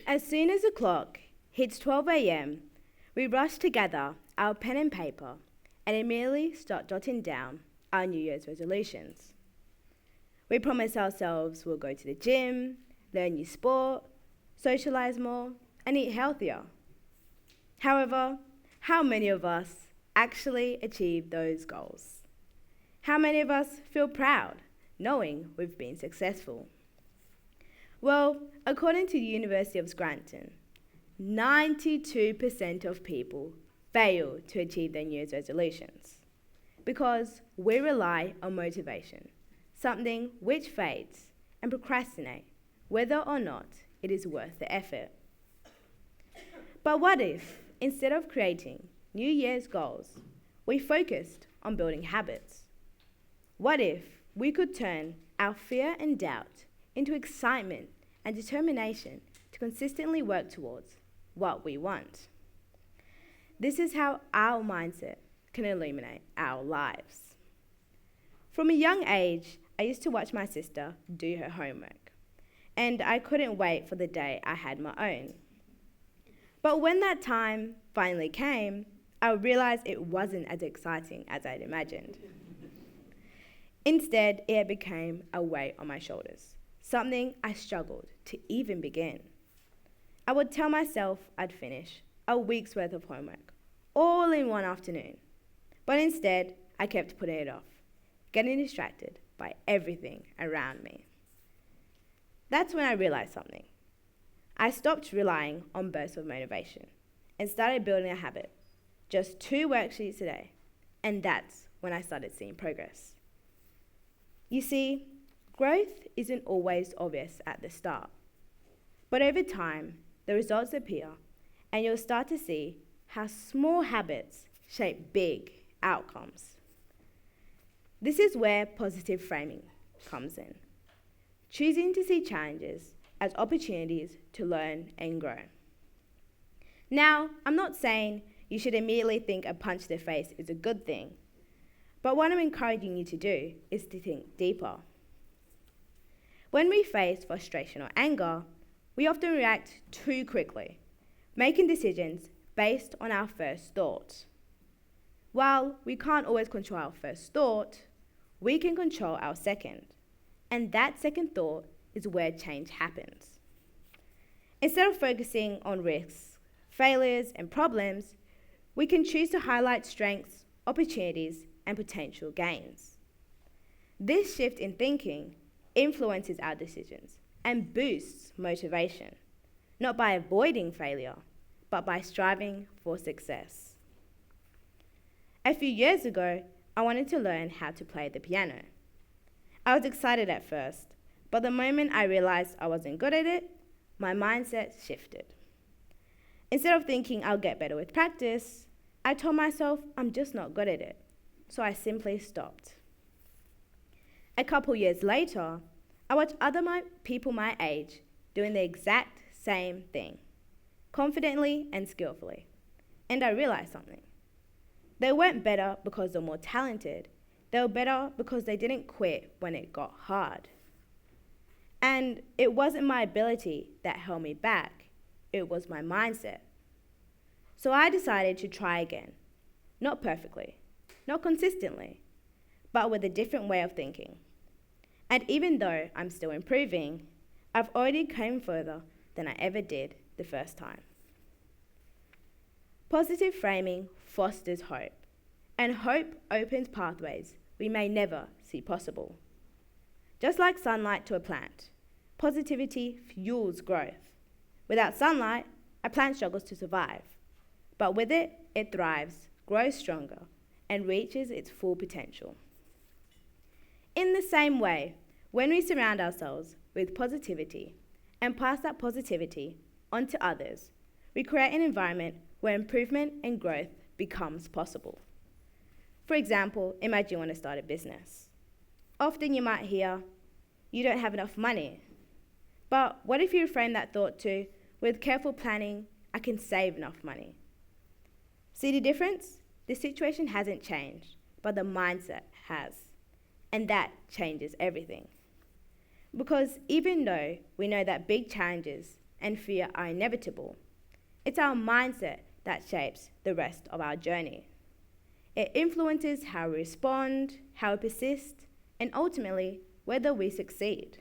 As soon as the clock hits 12 a.m., we rush to gather our pen and paper and immediately start jotting down our New Year's resolutions. We promise ourselves we'll go to the gym, learn new sport, socialise more, and eat healthier. However, how many of us actually achieve those goals? How many of us feel proud knowing we've been successful? Well, according to the University of Scranton, 92% of people fail to achieve their New Year's resolutions because we rely on motivation, something which fades, and procrastinate whether or not it is worth the effort. But what if, instead of creating New Year's goals, we focused on building habits? What if we could turn our fear and doubt into excitement and determination to consistently work towards what we want? This is how our mindset can illuminate our lives. From a young age, I used to watch my sister do her homework, and I couldn't wait for the day I had my own. But when that time finally came, I realized it wasn't as exciting as I'd imagined. Instead, it became a weight on my shoulders, something I struggled to even begin. I would tell myself I'd finish a week's worth of homework, all in one afternoon. But instead, I kept putting it off, getting distracted by everything around me. That's when I realized something. I stopped relying on bursts of motivation and started building a habit. Just 2 worksheets a day, and that's when I started seeing progress. You see, growth isn't always obvious at the start, but over time, the results appear, and you'll start to see how small habits shape big outcomes. This is where positive framing comes in, choosing to see challenges as opportunities to learn and grow. Now, I'm not saying you should immediately think a punch to the face is a good thing, but what I'm encouraging you to do is to think deeper. When we face frustration or anger, we often react too quickly, making decisions based on our first thoughts. While we can't always control our first thought, we can control our second, and that second thought is where change happens. Instead of focusing on risks, failures, and problems, we can choose to highlight strengths, opportunities, and potential gains. This shift in thinking influences our decisions and boosts motivation, not by avoiding failure, but by striving for success. A few years ago, I wanted to learn how to play the piano. I was excited at first, but the moment I realized I wasn't good at it, my mindset shifted. Instead of thinking I'll get better with practice, I told myself I'm just not good at it, so I simply stopped. A couple years later, I watched other people my age doing the exact same thing, confidently and skillfully, and I realized something. They weren't better because they're more talented, they were better because they didn't quit when it got hard. And it wasn't my ability that held me back, it was my mindset. So I decided to try again, not perfectly, not consistently, but with a different way of thinking. And even though I'm still improving, I've already come further than I ever did the first time. Positive framing fosters hope, and hope opens pathways we may never see possible. Just like sunlight to a plant, positivity fuels growth. Without sunlight, a plant struggles to survive, but with it, it thrives, grows stronger, and reaches its full potential. In the same way, when we surround ourselves with positivity and pass that positivity on to others, we create an environment where improvement and growth becomes possible. For example, imagine you want to start a business. Often you might hear, you don't have enough money. But what if you reframe that thought to, with careful planning, I can save enough money? See the difference? The situation hasn't changed, but the mindset has. And that changes everything. Because even though we know that big challenges and fear are inevitable. It's our mindset that shapes the rest of our journey. It influences how we respond, how we persist, and ultimately, whether we succeed.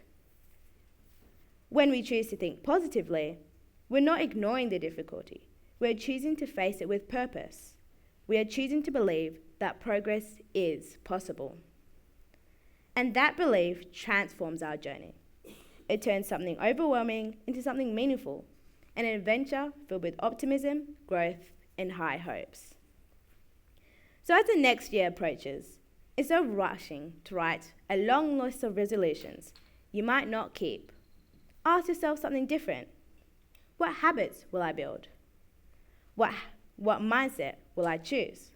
When we choose to think positively, we're not ignoring the difficulty. We're choosing to face it with purpose. We are choosing to believe that progress is possible. And that belief transforms our journey. It turns something overwhelming into something meaningful, an adventure filled with optimism, growth, and high hopes. So as the next year approaches, instead of rushing to write a long list of resolutions you might not keep, ask yourself something different. What habits will I build? What mindset will I choose?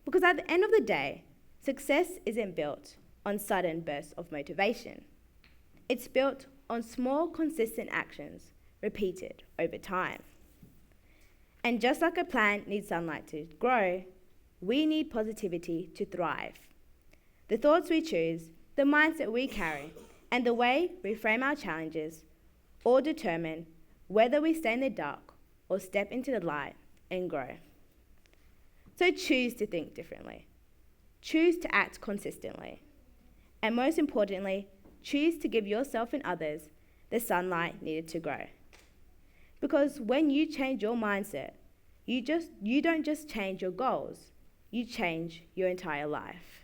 Because at the end of the day, success isn't built on sudden bursts of motivation. It's built on small, consistent actions repeated over time. And just like a plant needs sunlight to grow, we need positivity to thrive. The thoughts we choose, the mindset we carry, and the way we frame our challenges all determine whether we stay in the dark or step into the light and grow. So choose to think differently. Choose to act consistently. And most importantly, choose to give yourself and others the sunlight needed to grow. Because when you change your mindset, you don't just change your goals, you change your entire life.